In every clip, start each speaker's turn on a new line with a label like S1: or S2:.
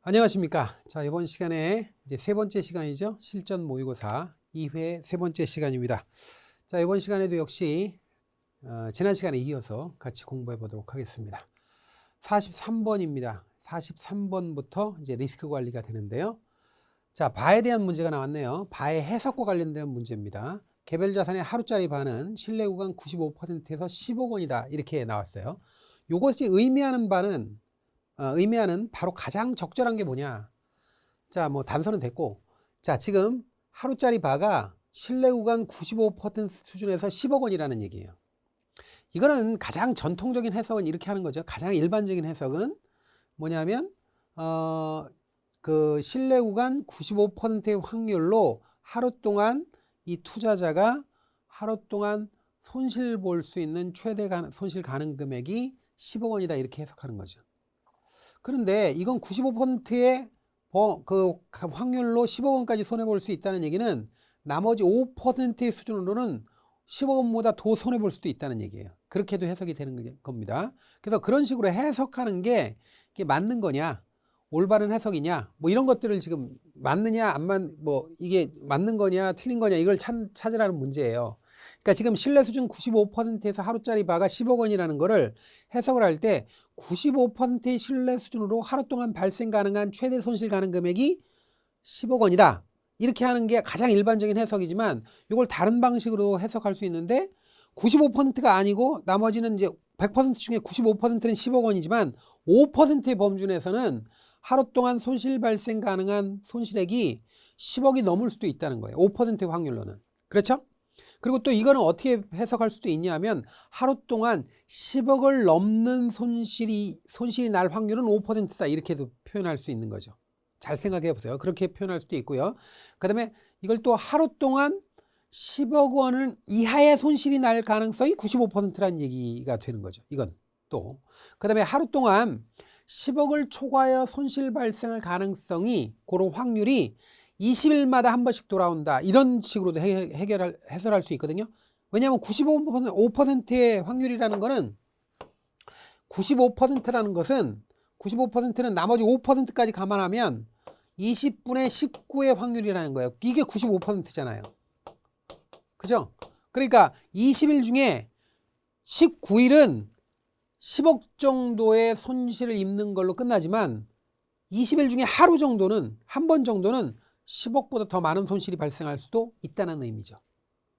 S1: 안녕하십니까. 자, 이번 시간에 이제 세 번째 시간이죠. 실전 모의고사 2회 세 번째 시간입니다. 자, 이번 시간에도 역시 지난 시간에 이어서 같이 공부해 보도록 하겠습니다. 43번입니다. 43번부터 이제 리스크 관리가 되는데요. 자, 바에 대한 문제가 나왔네요. 바의 해석과 관련된 문제입니다. 개별 자산의 하루짜리 바는 신뢰 구간 95%에서 10억 원이다. 이렇게 나왔어요. 이것이 의미하는 바로 가장 적절한 게 뭐냐. 자, 뭐 단서는 됐고, 자, 지금 하루짜리 바가 신뢰 구간 95% 수준에서 10억 원이라는 얘기예요. 이거는 가장 전통적인 해석은 이렇게 하는 거죠. 가장 일반적인 해석은 뭐냐면 그 신뢰 구간 95%의 확률로 하루 동안 이 투자자가 하루 동안 손실 볼 수 있는 최대 손실 가능 금액이 10억 원이다 이렇게 해석하는 거죠. 그런데 이건 95%의 그 확률로 10억 원까지 손해볼 수 있다는 얘기는 나머지 5%의 수준으로는 10억 원보다 더 손해볼 수도 있다는 얘기예요. 그렇게도 해석이 되는 겁니다. 그래서 그런 식으로 해석하는 게 이게 맞는 거냐, 올바른 해석이냐, 뭐 이런 것들을 지금 맞느냐, 이게 맞는 거냐, 틀린 거냐, 이걸 찾으라는 문제예요. 그러니까 지금 신뢰 수준 95%에서 하루짜리 바가 10억 원이라는 거를 해석을 할 때 95%의 신뢰 수준으로 하루 동안 발생 가능한 최대 손실 가능 금액이 10억 원이다. 이렇게 하는 게 가장 일반적인 해석이지만 이걸 다른 방식으로 해석할 수 있는데 95%가 아니고 나머지는 이제 100% 중에 95%는 10억 원이지만 5%의 범주 내에서는 하루 동안 손실 발생 가능한 손실액이 10억이 넘을 수도 있다는 거예요. 5%의 확률로는. 그렇죠? 그리고 또 이거는 어떻게 해석할 수도 있냐면 하루 동안 10억을 넘는 손실이 날 확률은 5%다 이렇게도 표현할 수 있는 거죠. 잘 생각해 보세요. 그렇게 표현할 수도 있고요. 그 다음에 이걸 또 하루 동안 10억 원은 이하의 손실이 날 가능성이 95%라는 얘기가 되는 거죠. 이건 또. 그 다음에 하루 동안 10억을 초과하여 손실 발생할 가능성이 그런 확률이 20일마다 한 번씩 돌아온다. 이런 식으로도 해설할 수 있거든요. 왜냐하면 5%의 확률이라는 거는 95%라는 것은 95%는 나머지 5%까지 감안하면 20분의 19의 확률이라는 거예요. 이게 95%잖아요. 그죠? 그러니까 20일 중에 19일은 10억 정도의 손실을 입는 걸로 끝나지만 20일 중에 하루 정도는, 한 번 정도는 10억보다 더 많은 손실이 발생할 수도 있다는 의미죠.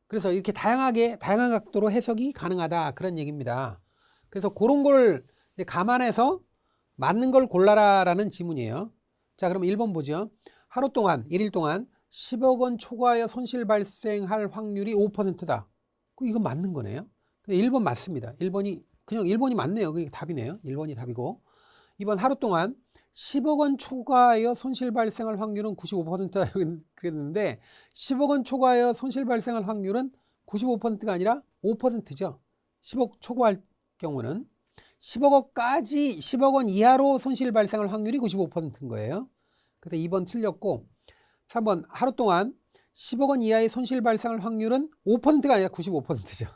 S1: 그래서 이렇게 다양한 각도로 해석이 가능하다 그런 얘기입니다. 그래서 그런 걸 감안해서 맞는 걸 골라라라는 지문이에요. 자, 그럼 1번 보죠. 하루 동안, 1일 동안 10억 원 초과하여 손실 발생할 확률이 5%다. 이건 맞는 거네요. 근데 1번 맞습니다. 1번이 맞네요. 그게 답이네요. 1번이 답이고. 2번 하루 동안 10억 원 초과하여 손실 발생할 확률은 95%다 그랬는데 10억 원 초과하여 손실 발생할 확률은 95%가 아니라 5%죠. 10억 초과할 경우는 10억 원 이하로 손실 발생할 확률이 95%인 거예요. 그래서 2번 틀렸고 3번 하루 동안 10억 원 이하의 손실 발생할 확률은 5%가 아니라 95%죠.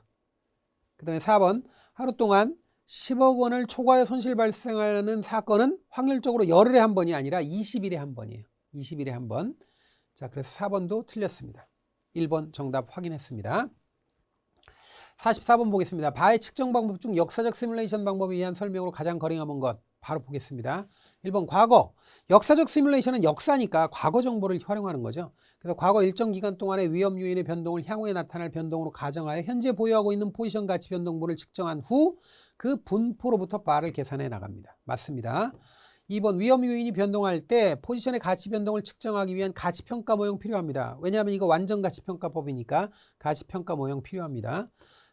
S1: 그 다음에 4번 하루 동안 10억 원을 초과해 손실 발생하는 사건은 확률적으로 열흘에 한 번이 아니라 20일에 한 번이에요. 20일에 한 번. 자, 그래서 4번도 틀렸습니다. 1번 정답 확인했습니다. 44번 보겠습니다. 바의 측정 방법 중 역사적 시뮬레이션 방법에 의한 설명으로 가장 거리가 먼 것. 바로 보겠습니다. 1번 과거. 역사적 시뮬레이션은 역사니까 과거 정보를 활용하는 거죠. 그래서 과거 일정 기간 동안의 위험 요인의 변동을 향후에 나타날 변동으로 가정하여 현재 보유하고 있는 포지션 가치 변동분을 측정한 후 그 분포로부터 바를 계산해 나갑니다. 맞습니다. 2번 위험 요인이 변동할 때 포지션의 가치 변동을 측정하기 위한 가치평가 모형 필요합니다. 왜냐하면 이거 완전 가치평가법이니까 가치평가 모형 필요합니다.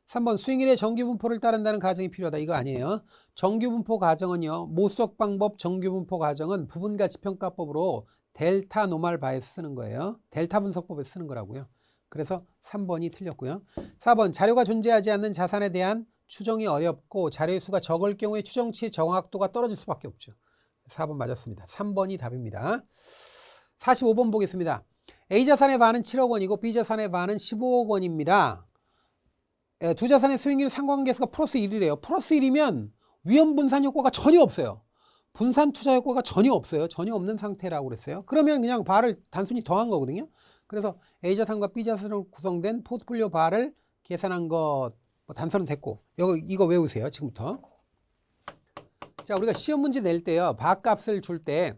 S1: 3번 수익률의 정규분포를 따른다는 가정이 필요하다. 이거 아니에요. 정규분포 가정은요. 모수적 방법 정규분포 가정은 부분가치평가법으로 델타 노멀 바에 쓰는 거예요. 델타 분석법에 쓰는 거라고요. 그래서 3번이 틀렸고요. 4번 자료가 존재하지 않는 자산에 대한 추정이 어렵고 자료의 수가 적을 경우에 추정치의 정확도가 떨어질 수밖에 없죠. 4번 맞았습니다. 3번이 답입니다. 45번 보겠습니다. A 자산의 반은 7억 원이고 B 자산의 반은 15억 원입니다. 두 자산의 수익률 상관계수가 플러스 1이래요. 플러스 1이면 위험 분산 효과가 전혀 없어요. 분산 투자 효과가 전혀 없어요. 전혀 없는 상태라고 그랬어요. 그러면 그냥 바를 단순히 더한 거거든요. 그래서 A자산과 B자산으로 구성된 포트폴리오 바를 계산한 것, 뭐 단서는 됐고, 이거 외우세요. 지금부터. 자, 우리가 시험 문제 낼 때요, 바 값을 줄 때,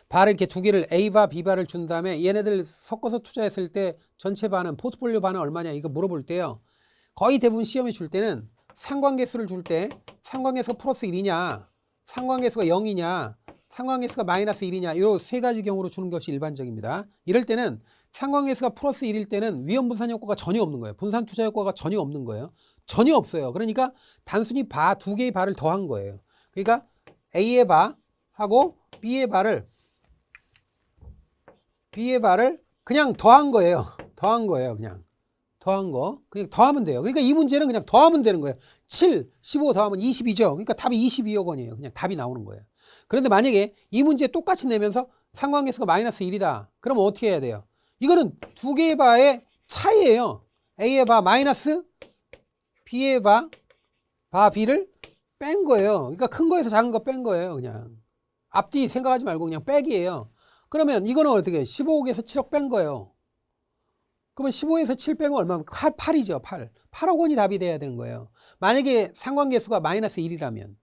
S1: 바를 이렇게 두 개를 A바 B바를 준 다음에 얘네들 섞어서 투자했을 때 전체 바는, 포트폴리오 바는 얼마냐 이거 물어볼 때요, 거의 대부분 시험에 줄 때는 상관계수를 줄 때 상관계수가 플러스 1이냐, 상관계수가 0이냐, 상관계수가 마이너스 1이냐, 이 세 가지 경우로 주는 것이 일반적입니다. 이럴 때는 상관계수가 플러스 1일 때는 위험분산 효과가 전혀 없는 거예요. 분산 투자 효과가 전혀 없는 거예요. 전혀 없어요. 그러니까 단순히 바, 두 개의 바를 더한 거예요. 그러니까 A의 바하고 B의 바를 그냥 더한 거예요. 더한 거예요. 그냥 더한 거. 그냥 더하면 돼요. 그러니까 이 문제는 그냥 더하면 되는 거예요. 7, 15 더하면 22죠. 그러니까 답이 22억 원이에요. 그냥 답이 나오는 거예요. 그런데 만약에 이 문제 똑같이 내면서 상관계수가 마이너스 1이다. 그러면 어떻게 해야 돼요? 이거는 두 개의 바의 차이예요. A의 바 마이너스 B의 바 B를 뺀 거예요. 그러니까 큰 거에서 작은 거 뺀 거예요. 그냥 앞뒤 생각하지 말고 그냥 빼기예요. 그러면 이거는 어떻게 해요? 15억에서 7억 뺀 거예요. 그러면 15에서 7 빼면 얼마면 8이죠. 8억 원이 답이 돼야 되는 거예요. 만약에 상관계수가 마이너스 1이라면.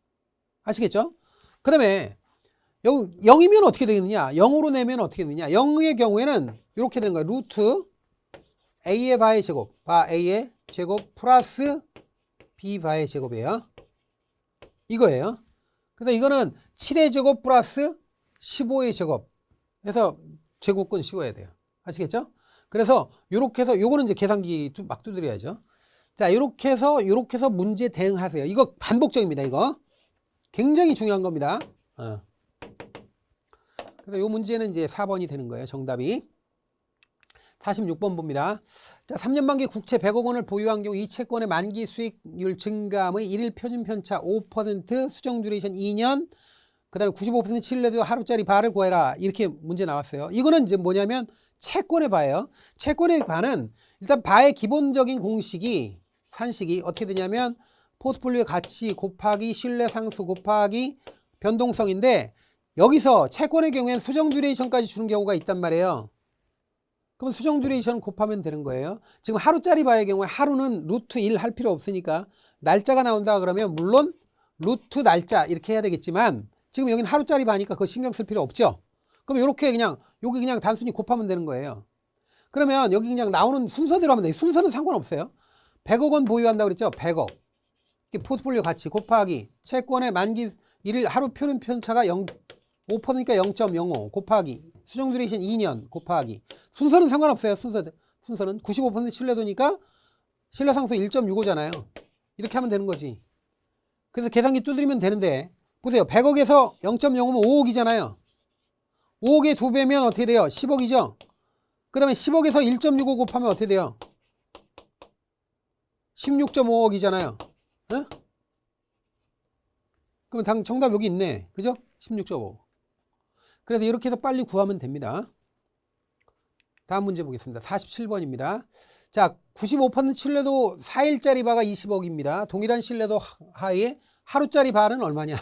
S1: 아시겠죠? 그 다음에 0이면 어떻게 되느냐? 0으로 내면 어떻게 되느냐? 0의 경우에는 이렇게 되는 거예요. 루트 A의 바의 제곱, 바 A의 제곱 플러스 B 바의 제곱이에요. 이거예요. 그래서 이거는 7의 제곱 플러스 15의 제곱 해서 제곱근 씌워야 돼요. 아시겠죠? 그래서 요렇게 해서 요거는 이제 계산기 막 두드려야죠. 자, 요렇게 해서 문제 대응하세요. 이거 반복적입니다. 이거 굉장히 중요한 겁니다. 그래서 요 문제는 이제 4번이 되는 거예요. 정답이. 46번 봅니다. 자, 3년 만기 국채 100억 원을 보유한 경우 이 채권의 만기 수익률 증감의 1일 표준 편차 5%, 수정 듀레이션 2년, 그 다음에 95% 신뢰도 하루짜리 바를 구해라. 이렇게 문제 나왔어요. 이거는 이제 뭐냐면 채권의 바예요. 채권의 바는 일단 바의 기본적인 공식이, 산식이 어떻게 되냐면 포트폴리오 가치 곱하기 신뢰 상수 곱하기 변동성인데, 여기서 채권의 경우에는 수정 듀레이션까지 주는 경우가 있단 말이에요. 그럼 수정 듀레이션 곱하면 되는 거예요. 지금 하루짜리 바의 경우에 하루는 루트 1 할 필요 없으니까 날짜가 나온다 그러면 물론 루트 날짜 이렇게 해야 되겠지만 지금 여기는 하루짜리 바니까 그거 신경 쓸 필요 없죠. 그럼 이렇게 그냥 여기 그냥 단순히 곱하면 되는 거예요. 그러면 여기 그냥 나오는 순서대로 하면 돼요. 순서는 상관없어요. 100억 원 보유한다고 그랬죠. 100억. 포트폴리오 가치 곱하기 채권의 만기 1일 하루 표준 편차가 5%니까 0.05 곱하기 수정 듀레이션 2년 곱하기, 순서는 상관없어요. 순서는 95% 신뢰도니까 신뢰 상수 1.65잖아요. 이렇게 하면 되는 거지. 그래서 계산기 두드리면 되는데 보세요. 100억에서 0.05면 5억이잖아요. 5억의 2배면 어떻게 돼요? 10억이죠. 그 다음에 10억에서 1.65 곱하면 어떻게 돼요? 16.5억이잖아요. 어? 그럼 정답 여기 있네. 그죠? 16.5. 그래서 이렇게 해서 빨리 구하면 됩니다. 다음 문제 보겠습니다. 47번입니다. 자, 95% 신뢰도 4일짜리 바가 20억입니다. 동일한 신뢰도 하에 하루짜리 바는 얼마냐?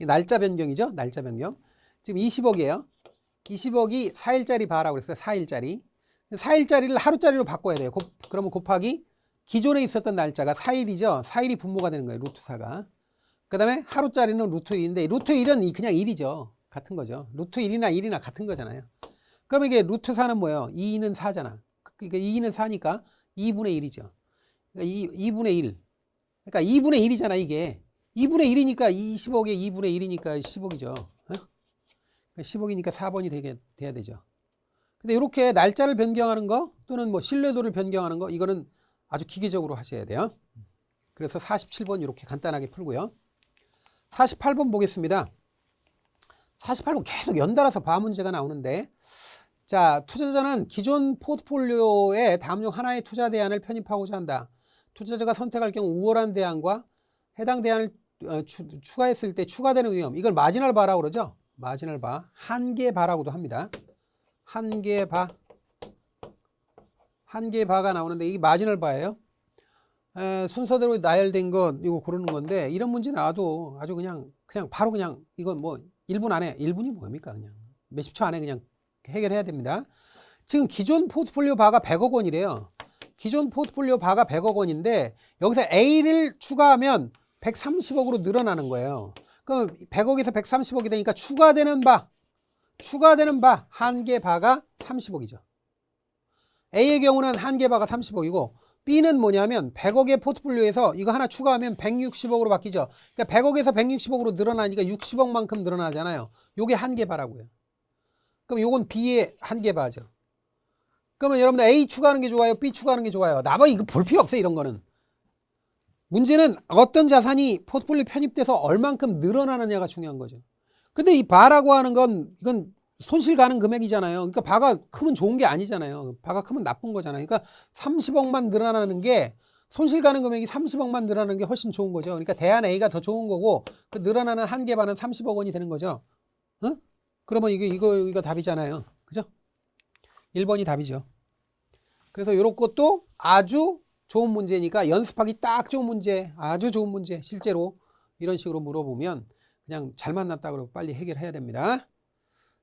S1: 날짜 변경이죠. 날짜 변경. 지금 20억이에요. 20억이 4일짜리 바라고 그랬어요. 4일짜리. 4일짜리를 하루짜리로 바꿔야 돼요. 그러면 곱하기 기존에 있었던 날짜가 4일이죠. 4일이 분모가 되는 거예요. 루트 4가. 그 다음에 하루짜리는 루트 1인데 루트 1은 그냥 1이죠. 같은 거죠. 루트 1이나 1이나 같은 거잖아요. 그러면 이게 루트 4는 뭐예요? 2는 4잖아. 그러니까 2는 4니까 2분의 1이죠. 그러니까 2분의 1. 그러니까 2분의 1이잖아 이게. 2분의 1이니까 20억에 2분의 1이니까 10억이죠. 어? 10억이니까 4번이 돼야 되죠. 근데 이렇게 날짜를 변경하는 거 또는 뭐 신뢰도를 변경하는 거 이거는 아주 기계적으로 하셔야 돼요. 그래서 47번 이렇게 간단하게 풀고요. 48번 보겠습니다. 48번 계속 연달아서 바 문제가 나오는데, 자, 투자자는 기존 포트폴리오에 다음 중 하나의 투자 대안을 편입하고자 한다. 투자자가 선택할 경우 우월한 대안과 해당 대안을 추가했을 때 추가되는 위험, 이걸 마지널 바라고 그러죠. 마지널 바, 한계 바라고도 합니다. 한계 바가 나오는데 이게 마지널 바예요. 순서대로 나열된 것 이거 고르는 건데 이런 문제 나와도 아주 그냥 바로 그냥 이건 뭐 1분 안에 1분이 뭡니까 그냥 몇십 초 안에 그냥 해결해야 됩니다. 지금 기존 포트폴리오 바가 100억 원이래요. 기존 포트폴리오 바가 100억 원인데 여기서 A를 추가하면 130억으로 늘어나는 거예요. 그럼 100억에서 130억이 되니까 추가되는 바 한 개 바가 30억이죠. A의 경우는 한 개 바가 30억이고 B는 뭐냐면 100억의 포트폴리오에서 이거 하나 추가하면 160억으로 바뀌죠. 그러니까 100억에서 160억으로 늘어나니까 60억만큼 늘어나잖아요. 요게 한 개 바라고요. 그럼 요건 B의 한 개 바죠. 그러면 여러분들 A 추가하는 게 좋아요? B 추가하는 게 좋아요? 나머지 이거 볼 필요 없어요. 이런 거는. 문제는 어떤 자산이 포트폴리오 편입돼서 얼만큼 늘어나느냐가 중요한 거죠. 근데 이 바라고 하는 건 이건 손실 가능 금액이잖아요. 그러니까 바가 크면 좋은 게 아니잖아요. 바가 크면 나쁜 거잖아요. 그러니까 30억만 늘어나는 게 손실 가능 금액이 30억만 늘어나는 게 훨씬 좋은 거죠. 그러니까 대안 A가 더 좋은 거고 그 늘어나는 한 개 반은 30억 원이 되는 거죠. 어? 그러면 이거 답이잖아요. 그죠? 1번이 답이죠. 그래서 이런 것도 아주 좋은 문제니까 연습하기 딱 좋은 문제, 아주 좋은 문제. 실제로 이런 식으로 물어보면 그냥 잘 만났다 그러고 빨리 해결해야 됩니다.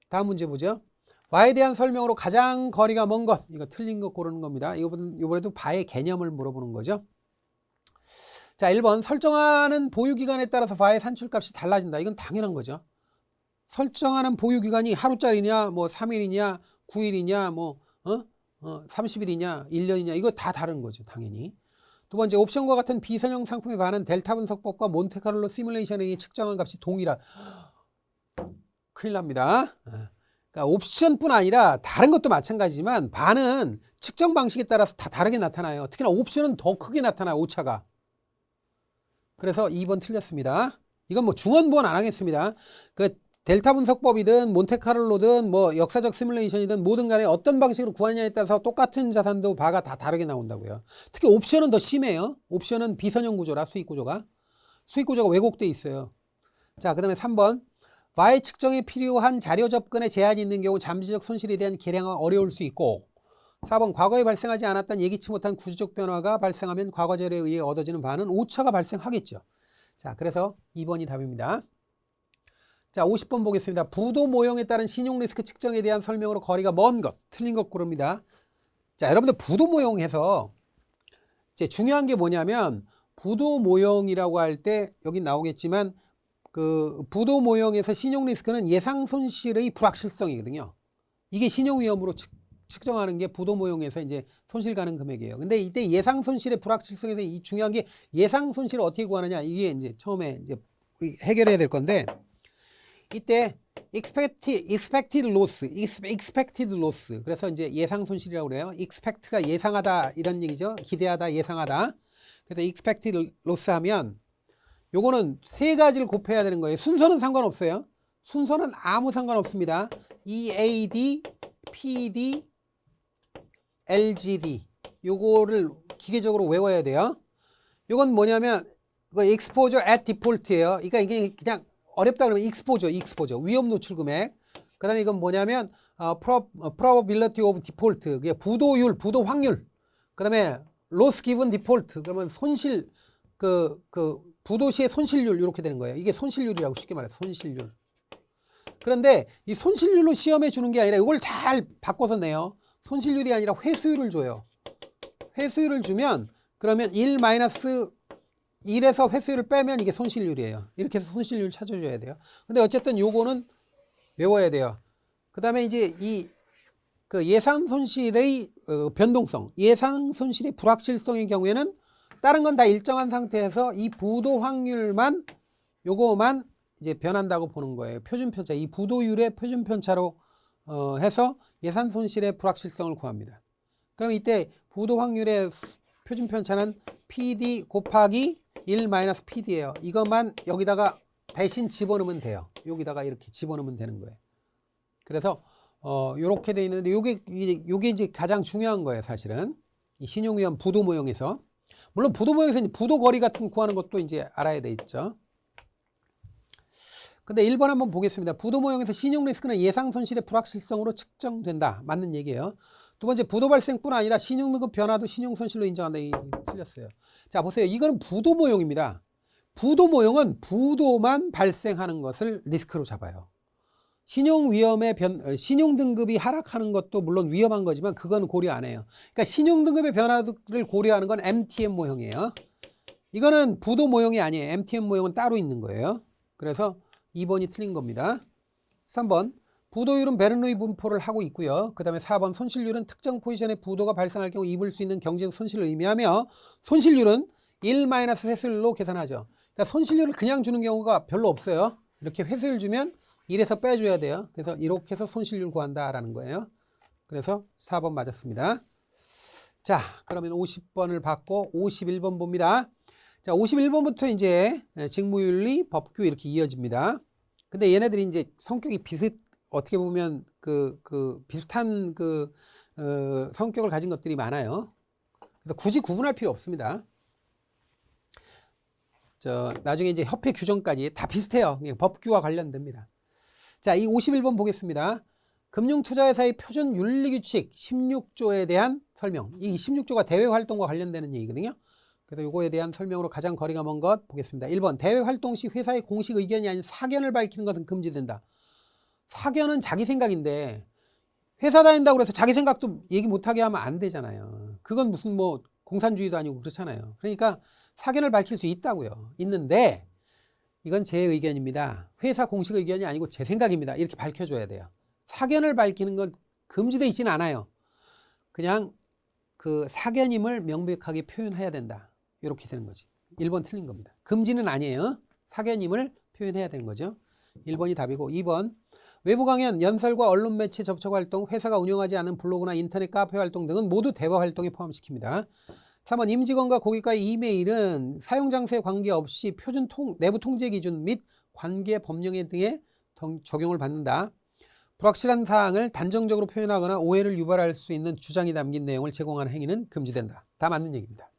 S1: 다음 문제 보죠. 바에 대한 설명으로 가장 거리가 먼 것. 이거 틀린 거 고르는 겁니다. 이번에도 바의 개념을 물어보는 거죠. 자, 1번 설정하는 보유기간에 따라서 바의 산출값이 달라진다. 이건 당연한 거죠. 설정하는 보유기간이 하루짜리냐, 뭐 3일이냐, 9일이냐, 뭐 30일이냐, 1년이냐 이거 다 다른 거죠. 당연히. 두 번째, 옵션과 같은 비선형 상품에 반한 델타 분석법과 몬테카를로 시뮬레이션의 측정한 값이 동일한. 큰일 납니다. 그러니까 옵션뿐 아니라 다른 것도 마찬가지지만 반은 측정 방식에 따라서 다 다르게 나타나요. 특히나 옵션은 더 크게 나타나요. 오차가. 그래서 2번 틀렸습니다. 이건 뭐 중언부언 안 하겠습니다. 그 델타 분석법이든 몬테카를로든 뭐 역사적 시뮬레이션이든 뭐든 간에 어떤 방식으로 구하느냐에 따라서 똑같은 자산도 바가 다 다르게 나온다고요. 특히 옵션은 더 심해요. 옵션은 비선형 구조라 수익 구조가 왜곡돼 있어요. 자, 그 다음에 3번. 바의 측정에 필요한 자료 접근에 제한이 있는 경우 잠시적 손실에 대한 계량은 어려울 수 있고 4번. 과거에 발생하지 않았던 예기치 못한 구조적 변화가 발생하면 과거 자료에 의해 얻어지는 바는 오차가 발생하겠죠. 자, 그래서 2번이 답입니다. 자, 50번 보겠습니다. 부도 모형에 따른 신용 리스크 측정에 대한 설명으로 거리가 먼 것, 틀린 것 고릅니다. 자, 여러분들 부도 모형에서 이제 중요한 게 뭐냐면 부도 모형이라고 할 때 여기 나오겠지만 그 부도 모형에서 신용 리스크는 예상 손실의 불확실성이거든요. 이게 신용 위험으로 측정하는 게 부도 모형에서 이제 손실 가능 금액이에요. 근데 이때 예상 손실의 불확실성에서 이 중요한 게 예상 손실을 어떻게 구하느냐 이게 이제 처음에 이제 우리 해결해야 될 건데 이때 expected loss. 그래서 이제 예상 손실이라고 그래요. expect가 예상하다 이런 얘기죠. 기대하다, 예상하다. 그래서 expected loss 하면 요거는 세 가지를 곱해야 되는 거예요. 순서는 상관없어요. 순서는 아무 상관없습니다. EAD, PD, LGD. 요거를 기계적으로 외워야 돼요. 요건 뭐냐면 exposure at default예요. 그러니까 이게 그냥 어렵다 그러면 exposure. 위험 노출 금액. 그 다음에 이건 뭐냐면 probability of default. 그게 부도율, 부도 확률. 그 다음에 loss given default. 그러면 손실 부도 시의 손실률 이렇게 되는 거예요. 이게 손실률이라고 쉽게 말해서 손실률. 그런데 이 손실률로 시험에 주는 게 아니라 이걸 잘 바꿔서 내요. 손실률이 아니라 회수율을 줘요. 회수율을 주면 그러면 1-1에서 회수율을 빼면 이게 손실률이에요. 이렇게 해서 손실률 찾아줘야 돼요. 근데 어쨌든 요거는 외워야 돼요. 그 다음에 이제 그 예상 손실의 변동성, 예상 손실의 불확실성의 경우에는 다른 건 다 일정한 상태에서 이 부도 확률만 요거만 이제 변한다고 보는 거예요. 표준편차, 이 부도율의 표준편차로 해서 예산 손실의 불확실성을 구합니다. 그럼 이때 부도 확률의 표준편차는 PD 곱하기 1-PD예요. 이것만 여기다가 대신 집어넣으면 돼요. 여기다가 이렇게 집어넣으면 되는 거예요. 그래서 요렇게 돼 있는데 요게 이제 가장 중요한 거예요, 사실은. 이 신용위험 부도 모형에서. 물론 부도 모형에서 이제 부도 거리 같은 거 구하는 것도 이제 알아야 돼 있죠. 근데 1번 한번 보겠습니다. 부도 모형에서 신용 리스크는 예상 손실의 불확실성으로 측정된다. 맞는 얘기예요. 두 번째, 부도 발생뿐 아니라 신용등급 변화도 신용손실로 인정한다. 이 틀렸어요. 자, 보세요. 이거는 부도 모형입니다. 부도 모형은 부도만 발생하는 것을 리스크로 잡아요. 신용등급이 하락하는 것도 물론 위험한 거지만 그건 고려 안 해요. 그러니까 신용등급의 변화를 고려하는 건 MTM 모형이에요. 이거는 부도 모형이 아니에요. MTM 모형은 따로 있는 거예요. 그래서 2번이 틀린 겁니다. 3번, 부도율은 베르누이 분포를 하고 있고요. 그 다음에 4번, 손실률은 특정 포지션에 부도가 발생할 경우 입을 수 있는 경제적 손실을 의미하며 손실률은 1-회수율로 계산하죠. 그러니까 손실률을 그냥 주는 경우가 별로 없어요. 이렇게 회수율 주면 1에서 빼줘야 돼요. 그래서 이렇게 해서 손실률 구한다라는 거예요. 그래서 4번 맞았습니다. 자, 그러면 50번을 받고 51번 봅니다. 자, 51번부터 이제 직무윤리, 법규 이렇게 이어집니다. 근데 얘네들이 이제 성격이 어떻게 보면 비슷한 성격을 가진 것들이 많아요. 그래서 굳이 구분할 필요 없습니다. 나중에 이제 협회 규정까지 다 비슷해요. 그냥 법규와 관련됩니다. 자, 이 51번 보겠습니다. 금융투자회사의 표준 윤리규칙 16조에 대한 설명. 이 16조가 대외활동과 관련되는 얘기거든요. 그래서 이거에 대한 설명으로 가장 거리가 먼 것 보겠습니다. 1번, 대외활동 시 회사의 공식 의견이 아닌 사견을 밝히는 것은 금지된다. 사견은 자기 생각인데 회사 다닌다고 해서 자기 생각도 얘기 못하게 하면 안 되잖아요. 그건 무슨 뭐 공산주의도 아니고 그렇잖아요. 그러니까 사견을 밝힐 수 있다고요. 있는데 이건 제 의견입니다. 회사 공식 의견이 아니고 제 생각입니다. 이렇게 밝혀줘야 돼요. 사견을 밝히는 건 금지되어 있지는 않아요. 그냥 그 사견임을 명백하게 표현해야 된다. 이렇게 되는 거지. 1번 틀린 겁니다. 금지는 아니에요. 사견임을 표현해야 되는 거죠. 1번이 답이고 2번, 외부 강연, 연설과 언론 매체 접촉 활동, 회사가 운영하지 않은 블로그나 인터넷 카페 활동 등은 모두 대화 활동에 포함시킵니다. 3번, 임직원과 고객과의 이메일은 사용 장소에 관계없이 표준 내부 통제 기준 및 관계 법령에 등에 적용을 받는다. 불확실한 사항을 단정적으로 표현하거나 오해를 유발할 수 있는 주장이 담긴 내용을 제공하는 행위는 금지된다. 다 맞는 얘기입니다.